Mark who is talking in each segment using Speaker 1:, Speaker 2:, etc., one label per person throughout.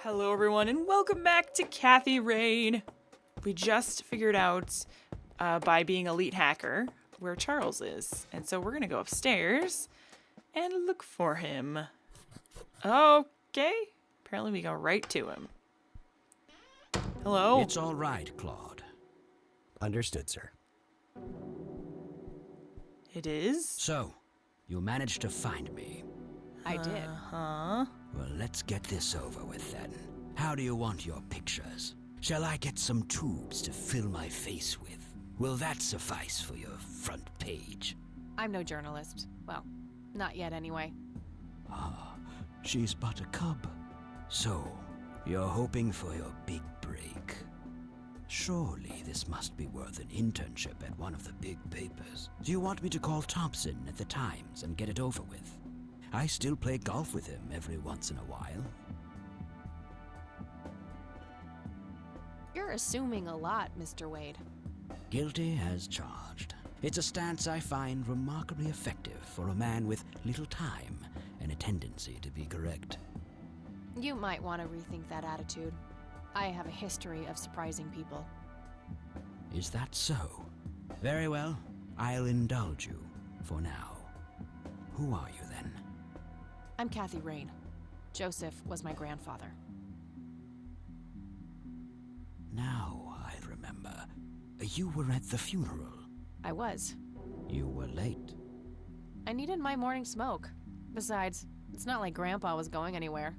Speaker 1: Hello everyone and welcome back to Kathy Rain. We just figured out by being elite hacker where Charles is. And so we're gonna go upstairs and look for him. Okay. Apparently we go right to him. Hello?
Speaker 2: It's all right, Claude.
Speaker 3: Understood, sir.
Speaker 1: It is?
Speaker 2: So, you managed to find me.
Speaker 4: I did.
Speaker 1: Uh-huh.
Speaker 2: Well, let's get this over with then. How do you want your pictures? Shall I get some tubes to fill my face with? Will that suffice for your front page?
Speaker 4: I'm no journalist. Well, not yet anyway.
Speaker 2: Ah, she's but a cub. So, you're hoping for your big break. Surely this must be worth an internship at one of the big papers. Do you want me to call Thompson at the Times and get it over with? I still play golf with him every once in a while.
Speaker 4: You're assuming a lot, Mr. Wade.
Speaker 2: Guilty as charged. It's a stance I find remarkably effective for a man with little time and a tendency to be correct.
Speaker 4: You might want to rethink that attitude. I have a history of surprising people.
Speaker 2: Is that so? Very well. I'll indulge you for now. Who are you then?
Speaker 4: I'm Kathy Rain. Joseph was my grandfather.
Speaker 2: Now I remember. You were at the funeral.
Speaker 4: I was.
Speaker 2: You were late.
Speaker 4: I needed my morning smoke. Besides, it's not like Grandpa was going anywhere.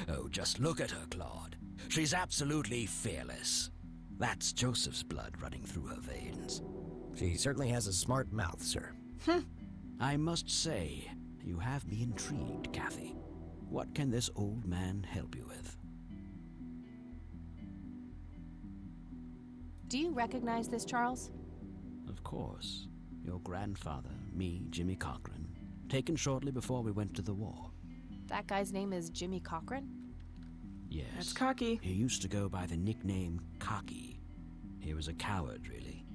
Speaker 2: Oh, just look at her, Claude. She's absolutely fearless. That's Joseph's blood running through her veins.
Speaker 3: She certainly has a smart mouth, sir.
Speaker 2: I must say, you have me intrigued, Kathy. What can this old man help you with?
Speaker 4: Do you recognize this, Charles?
Speaker 2: Of course. Your grandfather, me, Jimmy Cochran, taken shortly before we went to the war.
Speaker 4: That guy's name is Jimmy Cochran?
Speaker 2: Yes.
Speaker 1: That's cocky.
Speaker 2: He used to go by the nickname Cocky. He was a coward, really.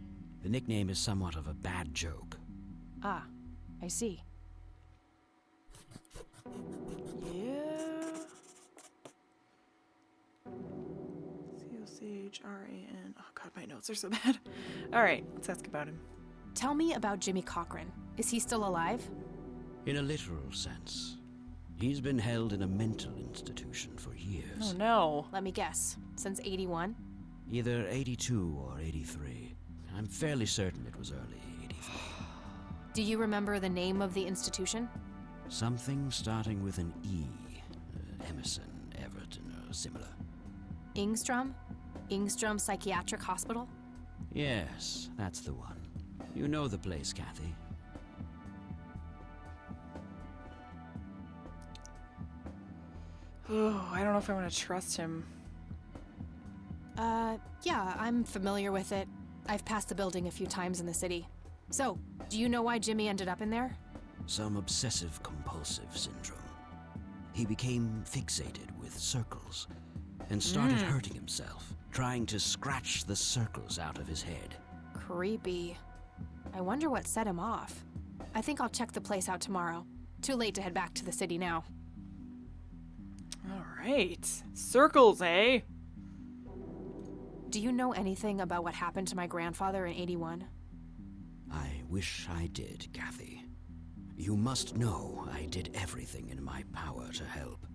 Speaker 2: The nickname is somewhat of a bad joke.
Speaker 4: Ah, I see.
Speaker 1: Yeah. C-O-C-H-R-A-N. Oh god, my notes are so bad. Alright, let's ask about him.
Speaker 4: Tell me about Jimmy Cochran. Is he still alive?
Speaker 2: In a literal sense. He's been held in a mental institution for years.
Speaker 1: Oh no.
Speaker 4: Let me guess. Since 81?
Speaker 2: Either 82 or 83. I'm fairly certain it was early 83.
Speaker 4: Do you remember the name of the institution?
Speaker 2: Something starting with an E. Emerson, Everton, or similar.
Speaker 4: Ingstrom? Ingstrom Psychiatric Hospital?
Speaker 2: Yes, that's the one. You know the place, Kathy.
Speaker 1: Oh, I don't know if I want to trust him.
Speaker 4: Yeah, I'm familiar with it. I've passed the building a few times in the city. So, do you know why Jimmy ended up in there?
Speaker 2: Some obsessive-compulsive syndrome. He became fixated with circles and started hurting himself, trying to scratch the circles out of his head.
Speaker 4: Creepy. I wonder what set him off. I think I'll check the place out tomorrow. Too late to head back to the city now.
Speaker 1: Alright. Circles, eh?
Speaker 4: Do you know anything about what happened to my grandfather in 81?
Speaker 2: I wish I did, Kathy. You must know I did everything in my power to help.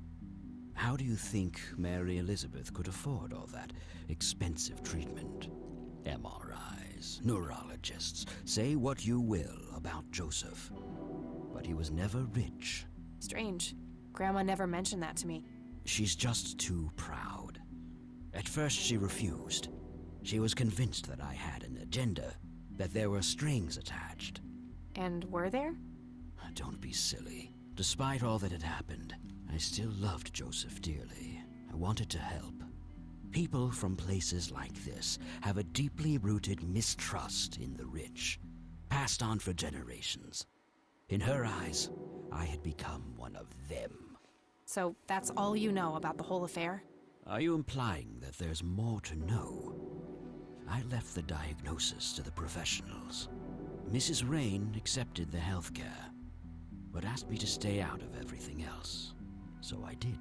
Speaker 2: How do you think Mary Elizabeth could afford all that expensive treatment? MRIs, neurologists, say what you will about Joseph. But he was never rich.
Speaker 4: Strange. Grandma never mentioned that to me.
Speaker 2: She's just too proud. At first she refused. She was convinced that I had an agenda, that there were strings attached.
Speaker 4: And were there?
Speaker 2: Don't be silly. Despite all that had happened, I still loved Joseph dearly. I wanted to help. People from places like this have a deeply rooted mistrust in the rich, passed on for generations. In her eyes, I had become one of them.
Speaker 4: So that's all you know about the whole affair?
Speaker 2: Are you implying that there's more to know? I left the diagnosis to the professionals. Mrs. Rain accepted the health care, but asked me to stay out of everything else. so I did.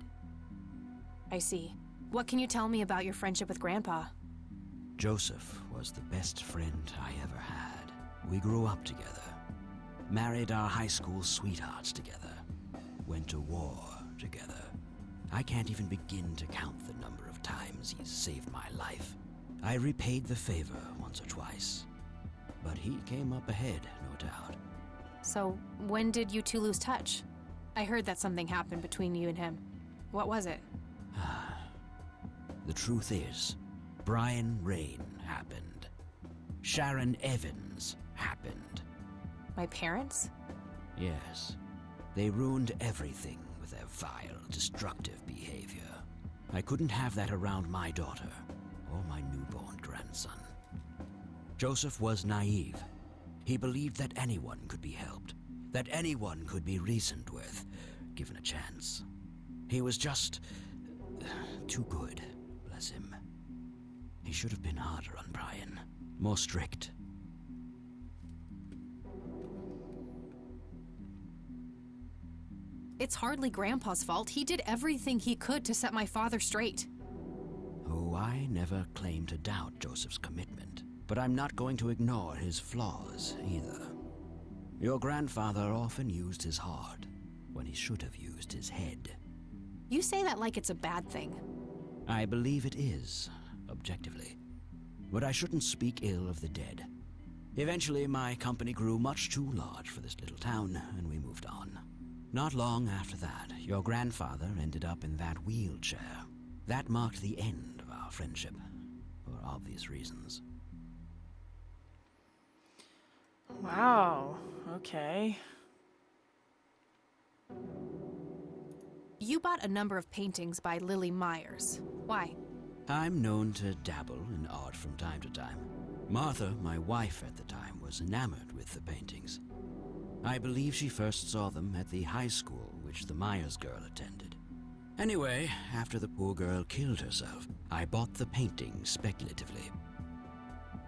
Speaker 4: I see. What can you tell me about your friendship with Grandpa?
Speaker 2: Joseph was the best friend I ever had. We grew up together, married our high school sweethearts together, went to war together. I can't even begin to count the number of times he's saved my life. I repaid the favor once or twice, but he came up ahead, no doubt.
Speaker 4: So, when did you two lose touch? I heard that something happened between you and him. What was it?
Speaker 2: The truth is, Brian Rain happened. Sharon Evans happened.
Speaker 4: My parents?
Speaker 2: Yes, they ruined everything with their vile, destructive behavior. I couldn't have that around my daughter or my newborn grandson. Joseph was naive. He believed that anyone could be helped, that anyone could be reasoned with, given a chance. He was just too good, bless him. He should have been harder on Brian, more strict.
Speaker 4: It's hardly Grandpa's fault. He did everything he could to set my father straight.
Speaker 2: Oh, I never claimed to doubt Joseph's commitment, but I'm not going to ignore his flaws either. Your grandfather often used his heart when he should have used his head.
Speaker 4: You say that like it's a bad thing.
Speaker 2: I believe it is, objectively. But I shouldn't speak ill of the dead. Eventually, my company grew much too large for this little town, and we moved on. Not long after that, your grandfather ended up in that wheelchair. That marked the end of our friendship, for obvious reasons.
Speaker 1: Wow. Okay.
Speaker 4: You bought a number of paintings by Lily Myers. Why?
Speaker 2: I'm known to dabble in art from time to time. Martha, my wife at the time, was enamored with the paintings. I believe she first saw them at the high school which the Myers girl attended. Anyway, after the poor girl killed herself, I bought the paintings speculatively.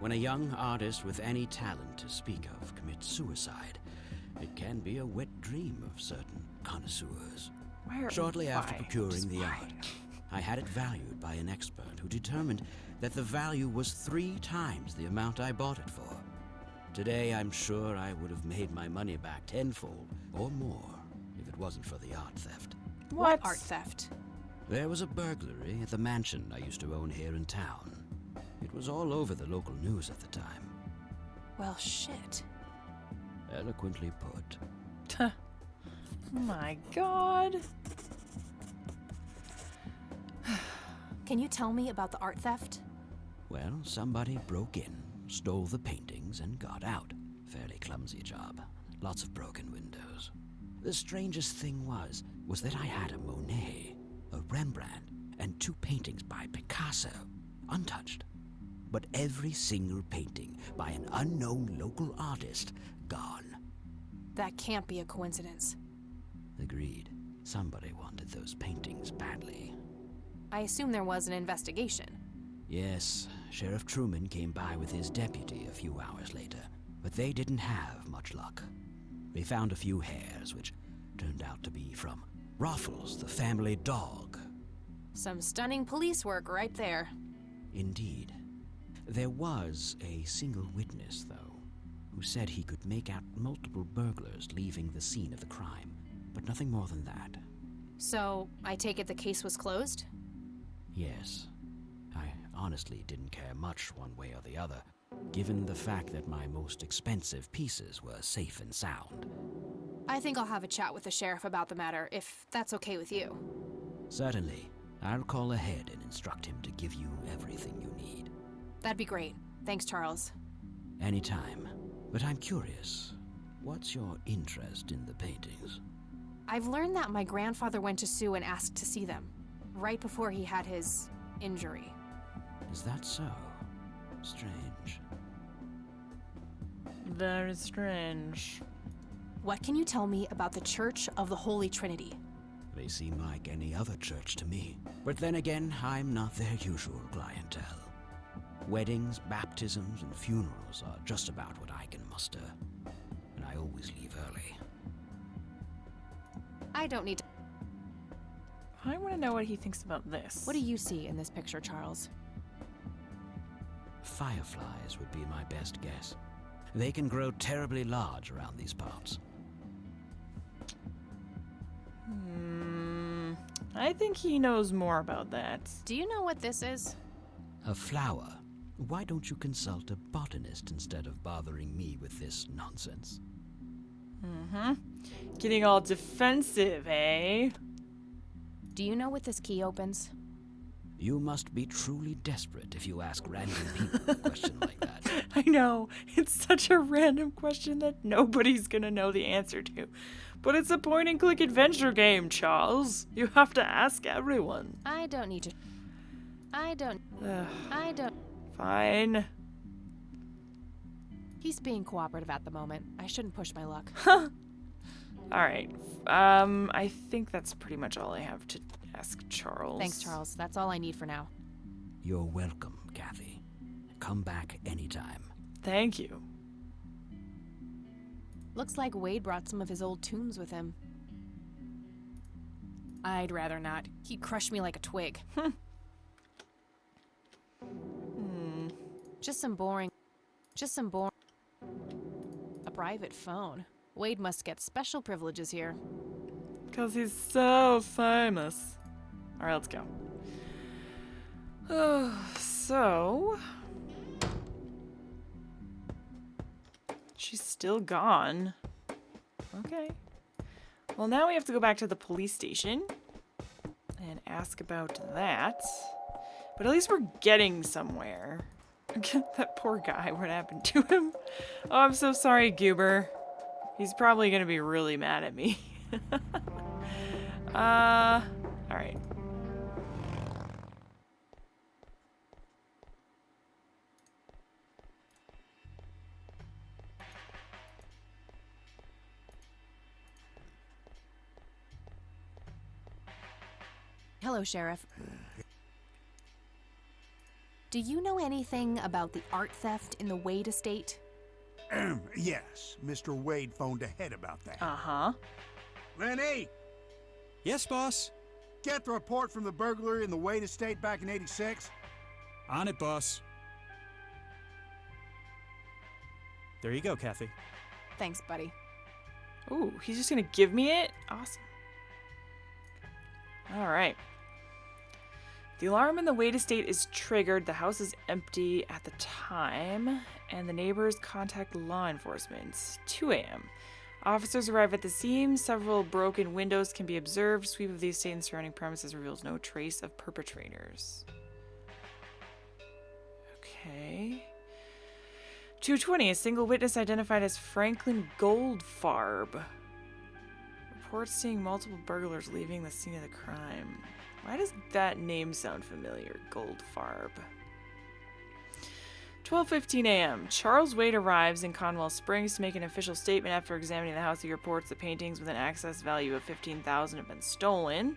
Speaker 2: When a young artist with any talent to speak of commits suicide, it can be a wet dream of certain connoisseurs. Shortly after procuring the art, I had it valued by an expert who determined that the value was 3 times the amount I bought it for. Today, I'm sure I would have made my money back tenfold or more if it wasn't for the art theft.
Speaker 1: What?
Speaker 4: Art theft?
Speaker 2: There was a burglary at the mansion I used to own here in town. It was all over the local news at the time.
Speaker 4: Well, shit.
Speaker 2: Eloquently put.
Speaker 1: Oh my god.
Speaker 4: Can you tell me about the art theft?
Speaker 2: Well, somebody broke in, stole the paintings, and got out. Fairly clumsy job. Lots of broken windows. The strangest thing was that I had a Monet, a Rembrandt, and 2 paintings by Picasso, untouched. But every single painting by an unknown local artist, gone.
Speaker 4: That can't be a coincidence.
Speaker 2: Agreed. Somebody wanted those paintings badly.
Speaker 4: I assume there was an investigation.
Speaker 2: Yes, Sheriff Truman came by with his deputy a few hours later, but they didn't have much luck. They found a few hairs, which turned out to be from Ruffles, the family dog.
Speaker 4: Some stunning police work right there.
Speaker 2: Indeed. There was a single witness, though, who said he could make out multiple burglars leaving the scene of the crime, but nothing more than that.
Speaker 4: So, I take it the case was closed?
Speaker 2: Yes. I honestly didn't care much one way or the other, given the fact that my most expensive pieces were safe and sound.
Speaker 4: I think I'll have a chat with the sheriff about the matter, if that's okay with you.
Speaker 2: Certainly. I'll call ahead and instruct him to give you everything you need.
Speaker 4: That'd be great. Thanks, Charles.
Speaker 2: Anytime. But I'm curious, what's your interest in the paintings?
Speaker 4: I've learned that my grandfather went to Sue and asked to see them, right before he had his injury.
Speaker 2: Is that so? Strange.
Speaker 1: Very strange.
Speaker 4: What can you tell me about the Church of the Holy Trinity?
Speaker 2: They seem like any other church to me. But then again, I'm not their usual clientele. Weddings, baptisms, and funerals are just about what I can muster. And I always leave early.
Speaker 4: I don't need to...
Speaker 1: I want to know what he thinks about this.
Speaker 4: What do you see in this picture, Charles?
Speaker 2: Fireflies would be my best guess. They can grow terribly large around these parts.
Speaker 1: I think he knows more about that.
Speaker 4: Do you know what this is?
Speaker 2: A flower? Why don't you consult a botanist instead of bothering me with this nonsense?
Speaker 1: Getting all defensive, eh?
Speaker 4: Do you know what this key opens?
Speaker 2: You must be truly desperate if you ask random people a question like that.
Speaker 1: I know, it's such a random question that nobody's gonna know the answer to. But it's a point-and-click adventure game, Charles. You have to ask everyone.
Speaker 4: I don't need to. I don't.
Speaker 1: Fine.
Speaker 4: He's being cooperative at the moment. I shouldn't push my luck.
Speaker 1: Alright. I think that's pretty much all I have to ask Charles.
Speaker 4: Thanks, Charles. That's all I need for now.
Speaker 2: You're welcome, Kathy. Come back anytime.
Speaker 1: Thank you.
Speaker 4: Looks like Wade brought some of his old tunes with him. I'd rather not. He'd crush me like a twig. Just some boring. A private phone. Wade must get special privileges here.
Speaker 1: Because he's so famous. Alright, let's go. So... she's still gone. Okay. Well, now we have to go back to the police station and ask about that. But at least we're getting somewhere. That poor guy, what happened to him? Oh, I'm so sorry, Goober. He's probably gonna be really mad at me. Alright.
Speaker 4: Hello, Sheriff. Do you know anything about the art theft in the Wade estate?
Speaker 5: Yes, Mr. Wade phoned ahead about that.
Speaker 1: Uh-huh.
Speaker 5: Lenny,
Speaker 6: Yes, boss.
Speaker 5: get the report from the burglary in the Wade estate back in '86.
Speaker 6: On it, boss. There you go, Kathy.
Speaker 4: Thanks, buddy.
Speaker 1: Ooh, he's just gonna give me it? Awesome. Alright. The alarm in the Wade estate is triggered. The house is empty at the time, and the neighbors contact law enforcement. 2 a.m. Officers arrive at the scene. Several broken windows can be observed. Sweep of the estate and surrounding premises reveals no trace of perpetrators. Okay. 2:20. A single witness identified as Franklin Goldfarb reports seeing multiple burglars leaving the scene of the crime. Why does that name sound familiar? Goldfarb. 12:15 a.m. Charles Wade arrives in Conwell Springs to make an official statement after examining the house. He reports the paintings with an access value of $15,000 have been stolen.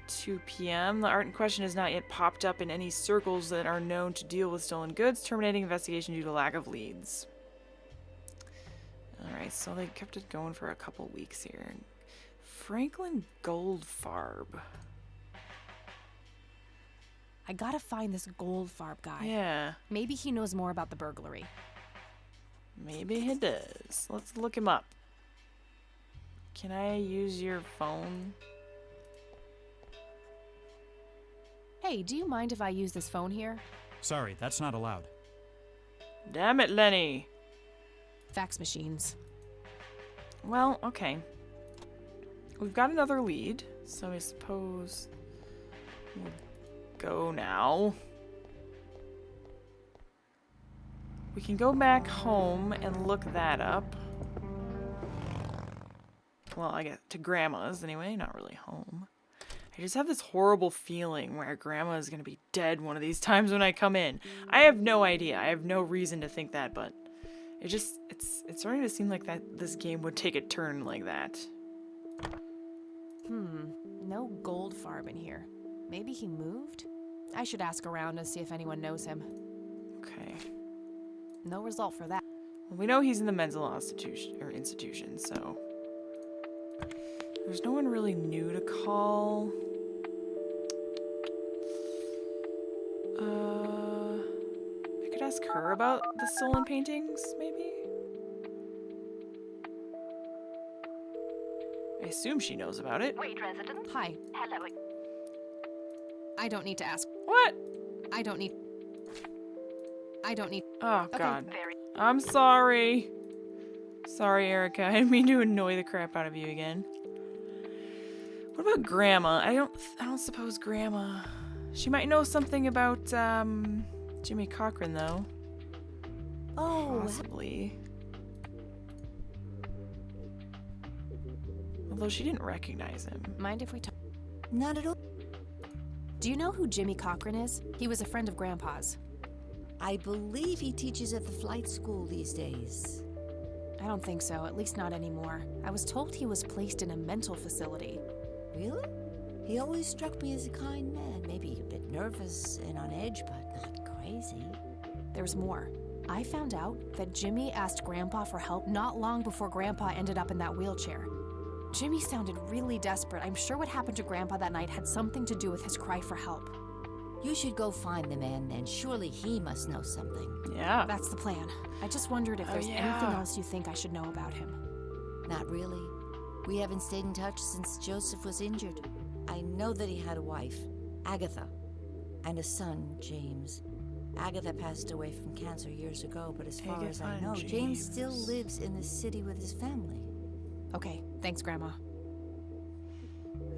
Speaker 1: 2 p.m. The art in question has not yet popped up in any circles that are known to deal with stolen goods, terminating investigation due to lack of leads. Alright, so they kept it going for a couple weeks here. Franklin Goldfarb.
Speaker 4: I gotta find this Goldfarb guy.
Speaker 1: Yeah,
Speaker 4: Maybe he knows more about the burglary.
Speaker 1: maybe he does. Let's look him up. Can I use your phone?
Speaker 4: Hey, do you mind if I use this phone here?
Speaker 6: Sorry, that's not allowed.
Speaker 1: Damn it, Lenny.
Speaker 4: Fax machines.
Speaker 1: Well, okay. We've got another lead, so I suppose we'll go now. We can go back home and look that up. Well, I get to Grandma's anyway, not really home. I just have this horrible feeling where Grandma is going to be dead one of these times when I come in. I have no idea. I have no reason to think that, but it's starting to seem like that this game would take a turn like that.
Speaker 4: No Goldfarb in here. Maybe he moved? I should ask around and see if anyone knows him.
Speaker 1: Okay.
Speaker 4: No result for that.
Speaker 1: Well, we know he's in the mental institution, so there's no one really new to call. ask her about the stolen paintings, maybe? I assume she knows about it.
Speaker 7: Wait, resident.
Speaker 4: Hi.
Speaker 7: Hello.
Speaker 4: I don't need to ask.
Speaker 1: What?
Speaker 4: I don't need.
Speaker 1: Oh,
Speaker 4: Okay.
Speaker 1: God.
Speaker 7: Very.
Speaker 1: I'm sorry. Sorry, Erica. I didn't mean to annoy the crap out of you again. What about Grandma? I don't suppose Grandma... She might know something about, Jimmy Cochran, though.
Speaker 8: Oh,
Speaker 1: Possibly. Although she didn't recognize him.
Speaker 4: Mind if we talk?
Speaker 8: not at all.
Speaker 4: Do you know who Jimmy Cochran is? He was a friend of Grandpa's.
Speaker 8: I believe he teaches at the flight school these days.
Speaker 4: I don't think so, at least not anymore. I was told he was placed in a mental facility.
Speaker 8: Really? He always struck me as a kind man, maybe a bit nervous and on edge, but not crazy.
Speaker 4: There's more. I found out that Jimmy asked Grandpa for help not long before Grandpa ended up in that wheelchair. Jimmy sounded really desperate. I'm sure what happened to Grandpa that night had something to do with his cry for help.
Speaker 8: You should go find the man, and surely he must know something.
Speaker 1: Yeah.
Speaker 4: That's the plan. I just wondered if
Speaker 1: Oh,
Speaker 4: there's
Speaker 1: yeah.
Speaker 4: anything else you think I should know about him.
Speaker 8: Not really. We haven't stayed in touch since Joseph was injured. I know that he had a wife, Agatha, and a son, James. Agatha passed away from cancer years ago, but as far as I
Speaker 1: Agatha
Speaker 8: know,
Speaker 1: and
Speaker 8: James still
Speaker 1: James.
Speaker 8: lives in the city with his family.
Speaker 4: Okay, thanks, Grandma.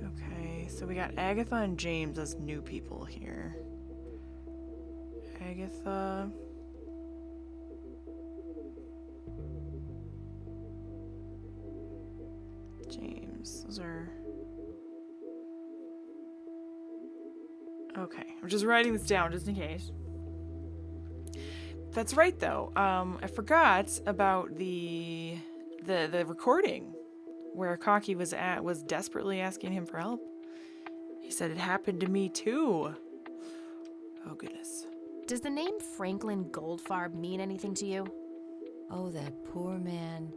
Speaker 1: Okay, so we got Agatha and James as new people here. Agatha. James. Those are... Okay, I'm just writing this down just in case. That's right, though. I forgot about the recording where Honkey was desperately asking him for help. He said it happened to me too. Oh goodness.
Speaker 4: Does the name Franklin Goldfarb mean anything to you?
Speaker 8: Oh, that poor man.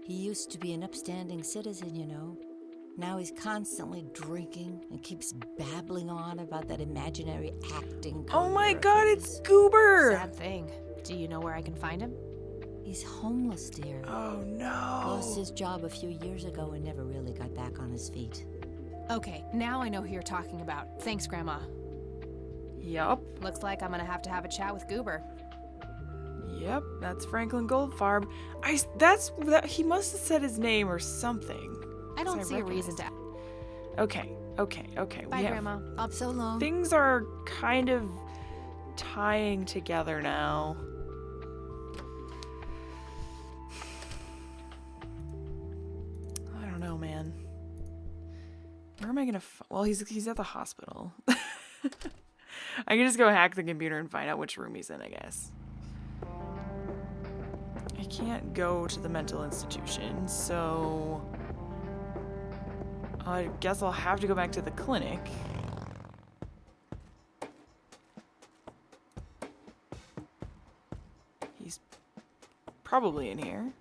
Speaker 8: He used to be an upstanding citizen, you know. Now he's constantly drinking and keeps babbling on about that imaginary acting
Speaker 1: Oh my
Speaker 8: career
Speaker 1: god,
Speaker 8: of
Speaker 1: it's
Speaker 8: his.
Speaker 1: Goober!
Speaker 4: Sad thing. Do you know where I can find him?
Speaker 8: He's homeless, dear.
Speaker 1: Oh no.
Speaker 8: Lost his job a few years ago and never really got back on his feet.
Speaker 4: Okay, now I know who you're talking about. Thanks, Grandma.
Speaker 1: Yup.
Speaker 4: Looks like I'm gonna have to have a chat with Goober.
Speaker 1: Yep, that's Franklin Goldfarb. He must have said his name or something.
Speaker 4: I don't
Speaker 1: 'Cause
Speaker 4: see a reason to.
Speaker 1: Okay.
Speaker 4: Bye, Grandma. I'll.
Speaker 8: So long.
Speaker 1: Things are kind of tying together now. I don't know, man. Where am I gonna? Well, he's at the hospital. I can just go hack the computer and find out which room he's in, I guess. I can't go to the mental institution, so I guess I'll have to go back to the clinic. He's probably in here.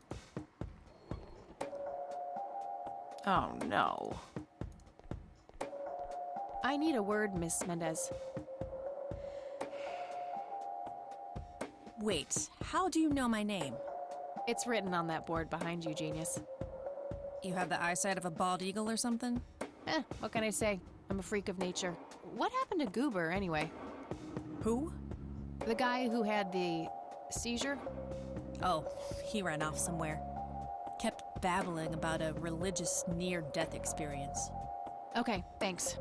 Speaker 1: Oh no.
Speaker 4: I need a word, Miss Mendez.
Speaker 9: Wait, how do you know my name?
Speaker 4: It's written on that board behind you, genius.
Speaker 9: You have the eyesight of a bald eagle or something?
Speaker 4: What can I say? I'm a freak of nature. What happened to Goober, anyway?
Speaker 9: Who?
Speaker 4: The guy who had the seizure?
Speaker 9: Oh, he ran off somewhere. Kept babbling about a religious near-death experience.
Speaker 4: Okay, thanks.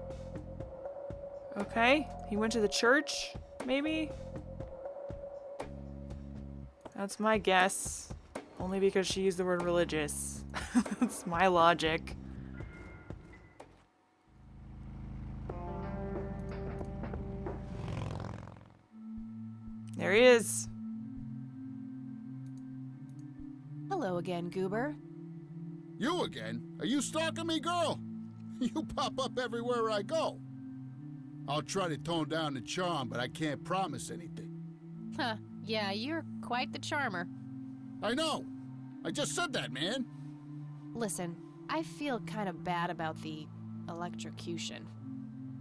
Speaker 1: Okay, he went to the church, maybe? That's my guess. Only because she used the word religious. That's my logic. There he is.
Speaker 4: Hello again, Goober.
Speaker 5: You again? Are you stalking me, girl? You pop up everywhere I go. I'll try to tone down the charm, but I can't promise anything.
Speaker 4: Huh, yeah, you're quite the charmer.
Speaker 5: I know. I just said that, man.
Speaker 4: Listen, I feel kind of bad about the electrocution.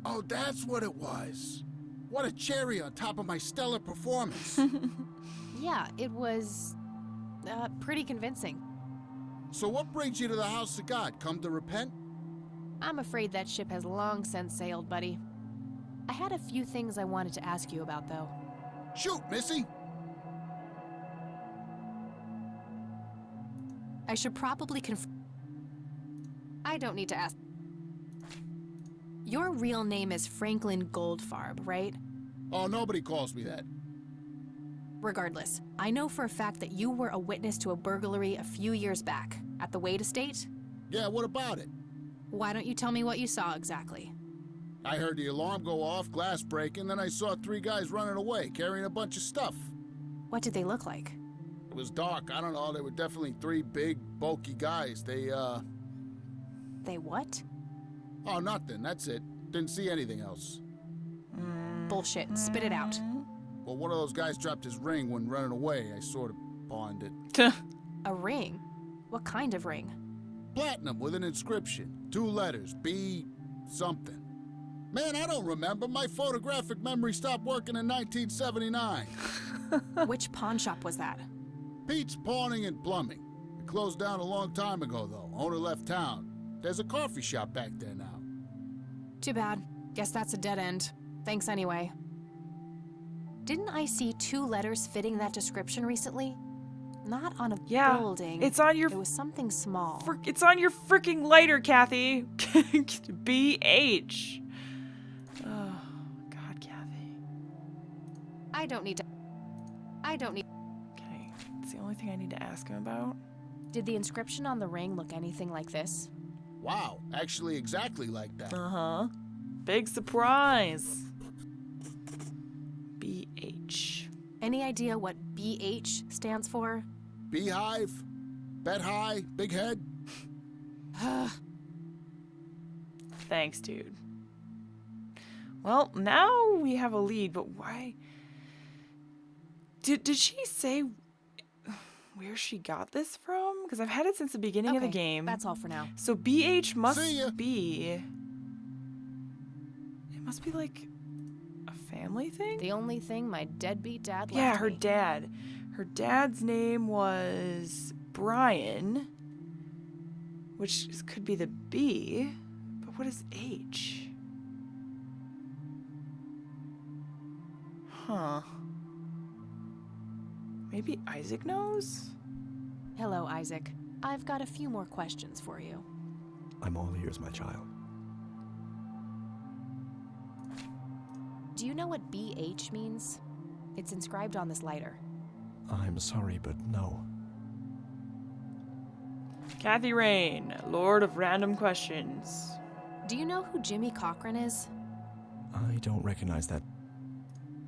Speaker 5: Oh, that's what it was. What a cherry on top of my stellar performance.
Speaker 4: Yeah, it was pretty convincing.
Speaker 5: So what brings you to the house of God? Come to repent?
Speaker 4: I'm afraid that ship has long since sailed, buddy. I had a few things I wanted to ask you about, though.
Speaker 5: Shoot, Missy!
Speaker 4: I should probably I don't need to ask. Your real name is Franklin Goldfarb, right?
Speaker 5: Oh, nobody calls me that.
Speaker 4: Regardless, I know for a fact that you were a witness to a burglary a few years back at the Wade Estate.
Speaker 5: Yeah, what about it?
Speaker 4: Why don't you tell me what you saw exactly?
Speaker 5: I heard the alarm go off, glass breaking, then I saw 3 guys running away, carrying a bunch of stuff.
Speaker 4: What did they look like?
Speaker 5: It was dark, I don't know, they were definitely 3 big, bulky guys. They
Speaker 4: what?
Speaker 5: Oh, nothing, that's it. Didn't see anything else.
Speaker 4: Bullshit. Spit it out.
Speaker 5: Well, one of those guys dropped his ring when running away. I sort of pawned it.
Speaker 4: A ring? What kind of ring?
Speaker 5: Platinum with an inscription. 2 letters, B something. Man, I don't remember. My photographic memory stopped working in 1979.
Speaker 4: Which pawn shop was that?
Speaker 5: Pete's Pawning and Plumbing. It closed down a long time ago, though. Owner left town. There's a coffee shop back there now.
Speaker 4: Too bad. Guess that's a dead end. Thanks anyway. Didn't I see 2 letters fitting that description recently? Not on a building.
Speaker 1: It's on your.
Speaker 4: It was something small.
Speaker 1: It's on your freaking lighter, Kathy. BH. Oh, God, Kathy.
Speaker 4: I don't need.
Speaker 1: Okay, it's the only thing I need to ask him about.
Speaker 4: Did the inscription on the ring look anything like this?
Speaker 5: Wow, actually exactly like that.
Speaker 1: Uh-huh. Big surprise. BH.
Speaker 4: Any idea what BH stands for?
Speaker 5: Beehive? Bet high? Big head?
Speaker 1: Thanks, dude. Well, now we have a lead, but why? Did she say where she got this from? Because I've had it since the beginning of the game.
Speaker 4: That's all for now.
Speaker 1: So BH must
Speaker 5: See ya.
Speaker 1: be... It must be like a family thing?
Speaker 4: The only thing my deadbeat dad left
Speaker 1: Yeah, her
Speaker 4: me.
Speaker 1: dad. Her dad's name was Brian, which could be the B, but what is H? Huh. Maybe Isaac knows?
Speaker 4: Hello, Isaac. I've got a few more questions for you.
Speaker 3: I'm all ears, my child.
Speaker 4: Do you know what BH means? It's inscribed on this lighter.
Speaker 3: I'm sorry, but no.
Speaker 1: Kathy Rain, Lord of Random Questions.
Speaker 4: Do you know who Jimmy Cochran is?
Speaker 3: I don't recognize that.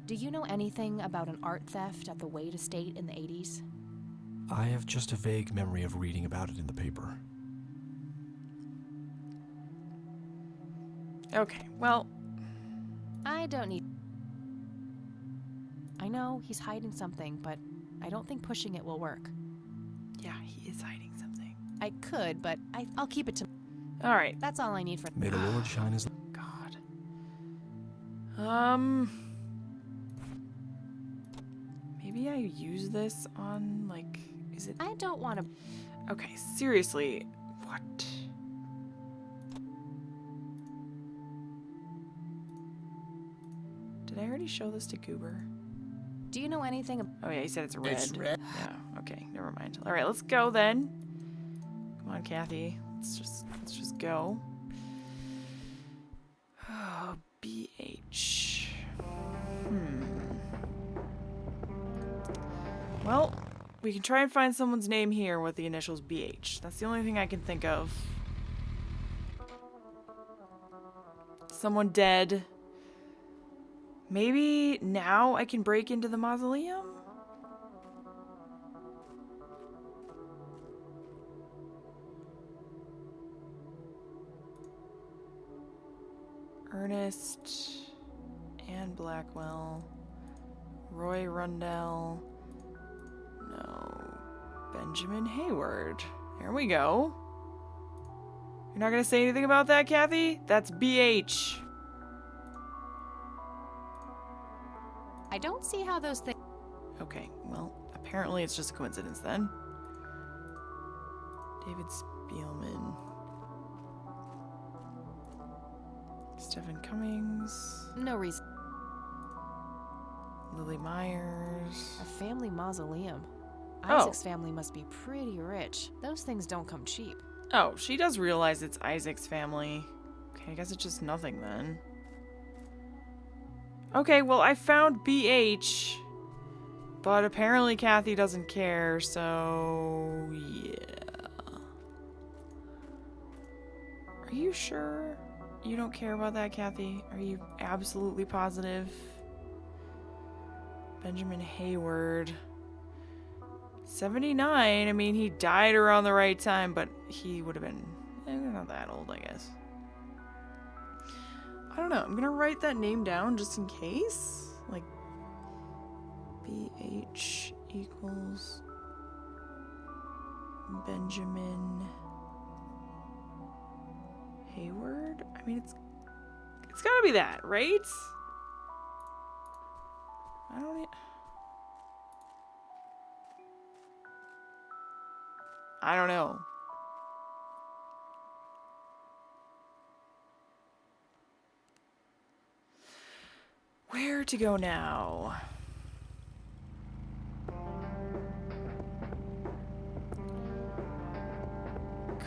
Speaker 4: Do you know anything about an art theft at the Wade Estate in the 80s?
Speaker 3: I have just a vague memory of reading about it in the paper.
Speaker 1: Okay, well,
Speaker 4: I don't need... I know he's hiding something, but I don't think pushing it will work.
Speaker 1: yeah, he is hiding something.
Speaker 4: I could, but I'll keep it to...
Speaker 1: All right.
Speaker 4: That's all I need for...
Speaker 3: May the Lord shine his...
Speaker 1: God. Maybe I use this on, like, is it...
Speaker 4: I don't want to...
Speaker 1: Okay, seriously. What? Did I already show this to Goober?
Speaker 4: Do you know anything...
Speaker 1: Oh yeah, he said it's red.
Speaker 5: It's red.
Speaker 1: Yeah, okay, never mind. All right, let's go then. Come on, Kathy. Let's just go. Oh, BH. Well, we can try and find someone's name here with the initials BH. That's the only thing I can think of. Someone dead. Maybe now I can break into the mausoleum? Ernest, Anne Blackwell, Roy Rundell, no, Benjamin Hayward. There we go. You're not gonna say anything about that, Kathy? That's BH.
Speaker 4: I don't see how those things.
Speaker 1: Okay, well, apparently it's just a coincidence then. David Spielman. Stephen Cummings.
Speaker 4: No reason.
Speaker 1: Lily Myers.
Speaker 4: A family mausoleum.
Speaker 1: Oh.
Speaker 4: Isaac's family must be pretty rich. Those things don't come cheap.
Speaker 1: Oh, she does realize it's Isaac's family. Okay, I guess it's just nothing then. Okay, well, I found BH. But apparently Kathy doesn't care, so yeah. Are you sure you don't care about that, Kathy? Are you absolutely positive? Benjamin Hayward. 79. I mean, he died around the right time, but he would have been not that old, I guess. I don't know. I'm gonna write that name down just in case. Like, BH equals Benjamin Hayward. I mean, it's gotta be that, right? I don't. I don't know. Where to go now?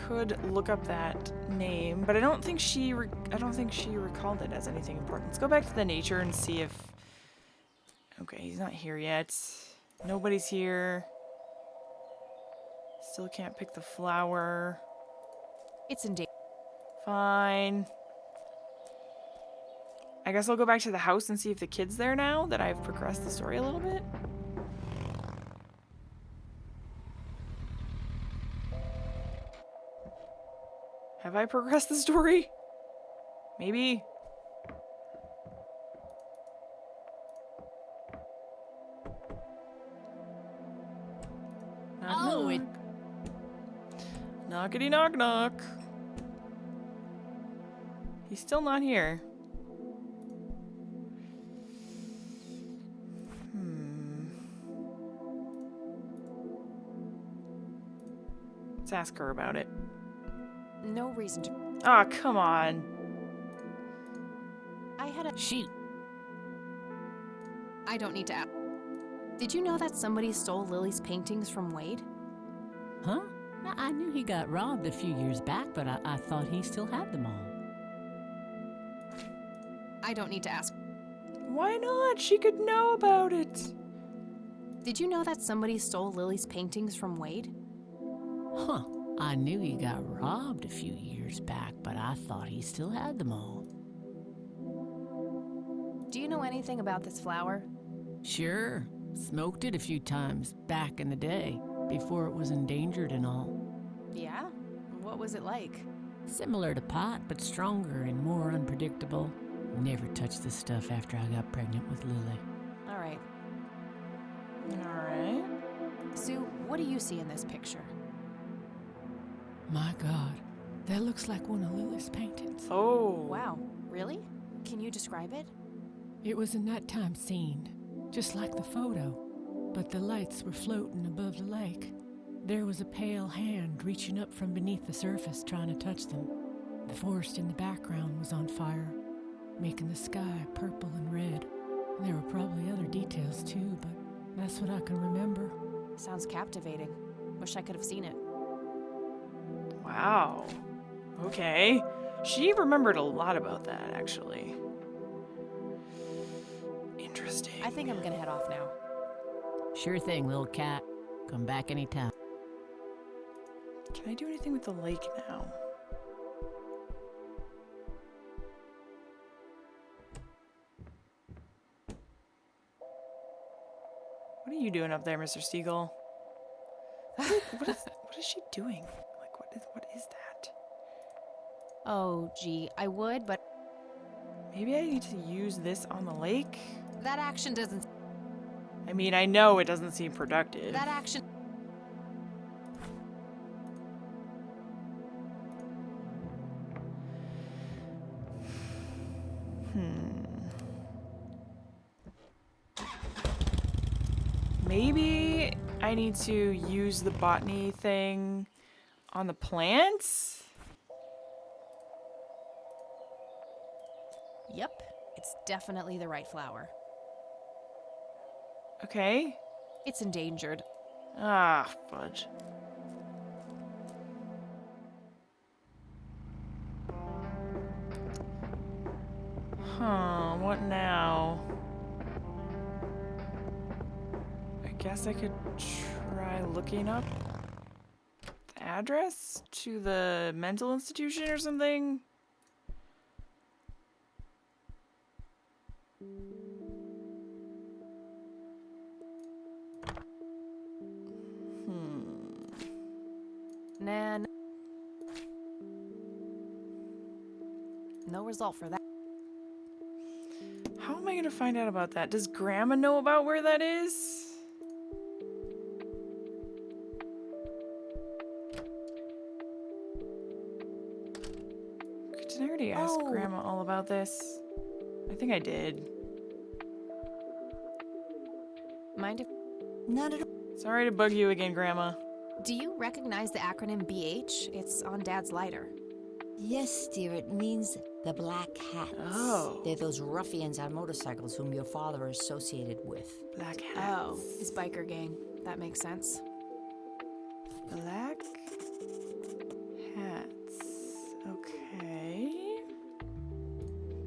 Speaker 1: Could look up that name, but I don't think she recalled it as anything important. Let's go back to the nature and see if. Okay, he's not here yet. Nobody's here. Still can't pick the flower.
Speaker 4: It's in danger.
Speaker 1: Fine. I guess I'll go back to the house and see if the kid's there now that I've progressed the story a little bit. Have I progressed the story? Maybe. Knock,
Speaker 9: Oh,
Speaker 1: knock. Knockity knock knock. He's still not here. Let's ask her about it.
Speaker 4: No reason to.
Speaker 1: Ah, come on.
Speaker 4: I had a.
Speaker 9: Shoot.
Speaker 4: I don't need to ask. Did you know that somebody stole Lily's paintings from Wade?
Speaker 7: Huh? I knew he got robbed a few years back, but I thought he still had them all.
Speaker 4: I don't need to ask.
Speaker 1: Why not? She could know about it.
Speaker 4: Did you know that somebody stole Lily's paintings from Wade?
Speaker 7: Huh. I knew he got robbed a few years back, but I thought he still had them all.
Speaker 4: Do you know anything about this flower?
Speaker 7: Sure. Smoked it a few times back in the day, before it was endangered and all.
Speaker 4: Yeah? What was it like?
Speaker 7: Similar to pot, but stronger and more unpredictable. Never touched this stuff after I got pregnant with Lily.
Speaker 4: All right.
Speaker 1: Alright.
Speaker 4: Sue, what do you see in this picture?
Speaker 7: My God, that looks like one of Lily's paintings.
Speaker 1: Oh.
Speaker 4: Wow. Really? Can you describe it?
Speaker 7: It was a nighttime scene, just like the photo, but the lights were floating above the lake. There was a pale hand reaching up from beneath the surface trying to touch them. The forest in the background was on fire, making the sky purple and red. There were probably other details too, but that's what I can remember.
Speaker 4: Sounds captivating. Wish I could have seen it.
Speaker 1: Wow. Okay. She remembered a lot about that, actually. Interesting.
Speaker 4: I think I'm gonna head off now.
Speaker 7: Sure thing, little cat. Come back anytime.
Speaker 1: Can I do anything with the lake now? What are you doing up there, Mr. Stiegel? What is she doing? Like, what is that?
Speaker 4: Oh, gee, I would, but
Speaker 1: Maybe I need to use this on the lake?
Speaker 4: that action doesn't.
Speaker 1: I mean, I know it doesn't seem productive.
Speaker 4: That action.
Speaker 1: Maybe I need to use the botany thing on the plants?
Speaker 4: Yep, it's definitely the right flower.
Speaker 1: Okay.
Speaker 4: It's endangered.
Speaker 1: Ah, fudge. Huh, what now? I guess I could try looking up the address to the mental institution or something?
Speaker 4: Nah, no result for that.
Speaker 1: How am I gonna find out about that? Does Grandma know about where that is? Did I already ask Grandma all about this? I think I did.
Speaker 4: Mind if...
Speaker 8: Not at all.
Speaker 1: Sorry to bug you again, Grandma.
Speaker 4: Do you recognize the acronym BH? It's on Dad's lighter.
Speaker 8: Yes, dear, it means the Black Hats.
Speaker 1: Oh.
Speaker 8: They're those ruffians on motorcycles whom your father is associated with.
Speaker 1: Black hats.
Speaker 4: Oh, his biker gang. That makes sense.
Speaker 1: Black hats. Okay.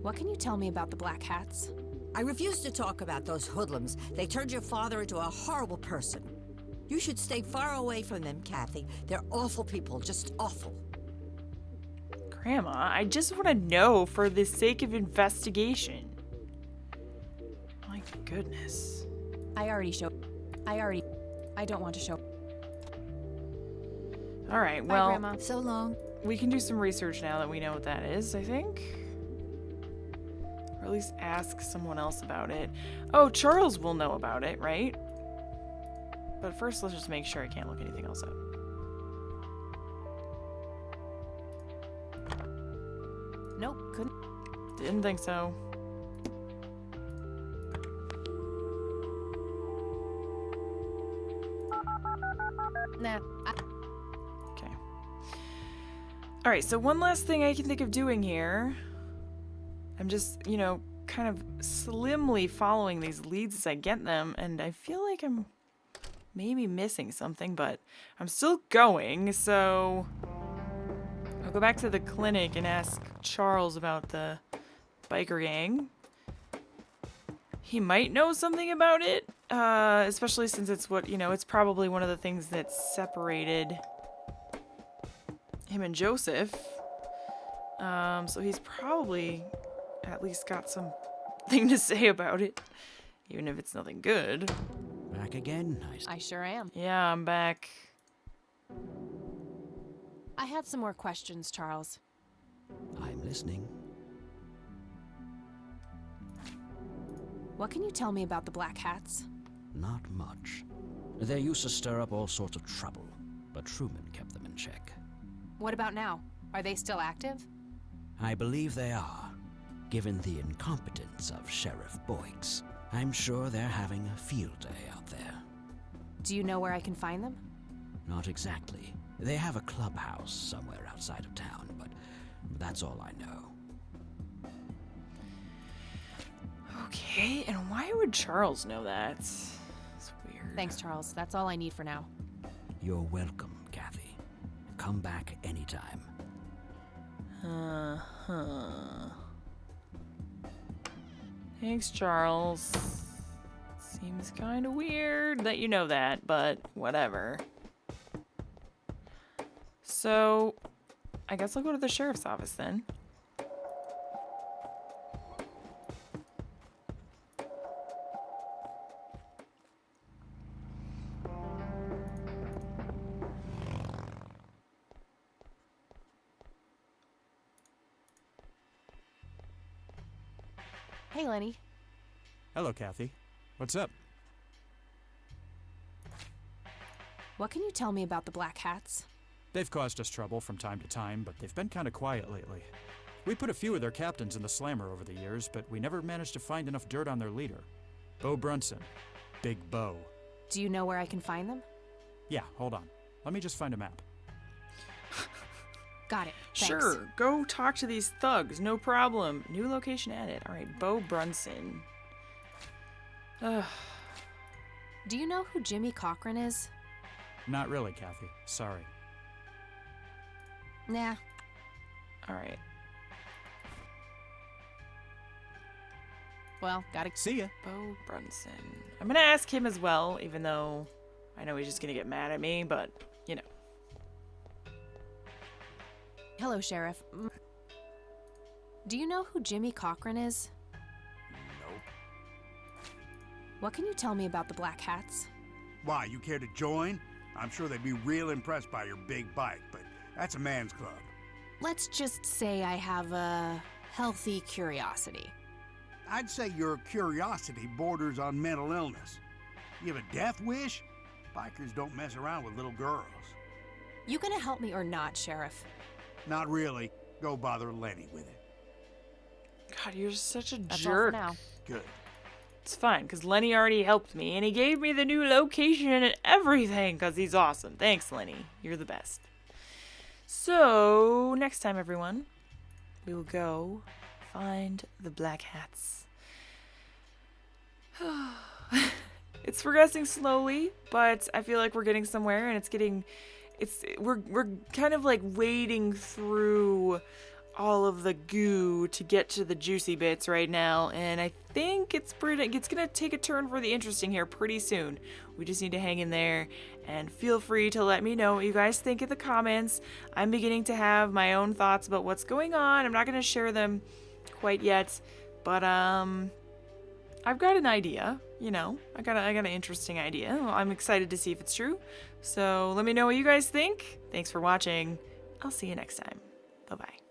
Speaker 4: What can you tell me about the Black Hats?
Speaker 8: I refuse to talk about those hoodlums. They turned your father into a horrible person. You should stay far away from them, Kathy. They're awful people, just awful.
Speaker 1: Grandma, I just want to know for the sake of investigation. My goodness.
Speaker 4: I don't want to show.
Speaker 1: All right,
Speaker 4: Bye,
Speaker 1: well,
Speaker 4: Grandma.
Speaker 8: So long.
Speaker 1: we can do some research now that we know what that is, I think. Or at least ask someone else about it. Oh, Charles will know about it, right? But first, let's just make sure I can't look anything else up.
Speaker 4: Nope, couldn't.
Speaker 1: Didn't think so.
Speaker 4: Nah.
Speaker 1: Okay. All right, so one last thing I can think of doing here. I'm just, you know, kind of slimly following these leads as I get them, and I feel like I'm maybe missing something, but I'm still going, so I'll go back to the clinic and ask Charles about the biker gang. He might know something about it, especially since it's what, you know, it's probably one of the things that separated him and Joseph. So he's probably at least got something to say about it, even if it's nothing good.
Speaker 2: Back again?
Speaker 4: I sure am.
Speaker 1: Yeah, I'm back.
Speaker 4: I had some more questions, Charles.
Speaker 2: I'm listening.
Speaker 4: What can you tell me about the Black Hats?
Speaker 2: Not much. They used to stir up all sorts of trouble, but Truman kept them in check.
Speaker 4: What about now? Are they still active?
Speaker 2: I believe they are. Given the incompetence of Sheriff Boyks, I'm sure they're having a field day out there.
Speaker 4: Do you know where I can find them?
Speaker 2: Not exactly. They have a clubhouse somewhere outside of town, but that's all I know.
Speaker 1: Okay, and why would Charles know that? It's weird.
Speaker 4: Thanks, Charles. That's all I need for now.
Speaker 2: You're welcome, Kathy. Come back anytime.
Speaker 1: Uh-huh. Thanks, Charles. Seems kind of weird that you know that, but whatever. So, I guess I'll go to the sheriff's office then.
Speaker 4: Hey, Lenny.
Speaker 6: Hello, Kathy. What's up?
Speaker 4: What can you tell me about the Black Hats?
Speaker 6: They've caused us trouble from time to time, but they've been kind of quiet lately. We put a few of their captains in the slammer over the years, but we never managed to find enough dirt on their leader, Bo Brunson. Big Bo.
Speaker 4: Do you know where I can find them?
Speaker 6: Yeah, hold on. Let me just find a map.
Speaker 4: Got it. Thanks.
Speaker 1: Sure, go talk to these thugs, no problem. New location added. All right, Bo Brunson. Ugh.
Speaker 4: Do you know who Jimmy Cochran is?
Speaker 6: Not really, Kathy. Sorry.
Speaker 4: Nah.
Speaker 1: All right.
Speaker 4: Well, gotta...
Speaker 6: See ya.
Speaker 1: Bo Brunson. I'm gonna ask him as well, even though I know he's just gonna get mad at me, but, you know.
Speaker 4: Hello, Sheriff. Do you know who Jimmy Cochran is?
Speaker 10: Nope.
Speaker 4: What can you tell me about the Black Hats?
Speaker 10: Why, you care to join? I'm sure they'd be real impressed by your big bike, but that's a man's club.
Speaker 4: Let's just say I have a healthy curiosity.
Speaker 10: I'd say your curiosity borders on mental illness. You have a death wish? Bikers don't mess around with little girls.
Speaker 4: You gonna help me or not, Sheriff?
Speaker 10: Not really. Go bother Lenny with it.
Speaker 1: God, you're such a
Speaker 4: That's
Speaker 1: jerk.
Speaker 4: all for now.
Speaker 10: Good.
Speaker 1: It's fine, because Lenny already helped me, and he gave me the new location and everything, because he's awesome. Thanks, Lenny. You're the best. So, next time, everyone, we will go find the Black Hats. It's progressing slowly, but I feel like we're getting somewhere, and we're kind of like wading through all of the goo to get to the juicy bits right now, and I think it's gonna take a turn for the interesting here pretty soon. We just need to hang in there, and feel free to let me know what you guys think in the comments. I'm beginning to have my own thoughts about what's going on. I'm not gonna share them quite yet, but I've got an idea, you know. I got an interesting idea. I'm excited to see if it's true. So let me know what you guys think. Thanks for watching. I'll see you next time. Bye-bye.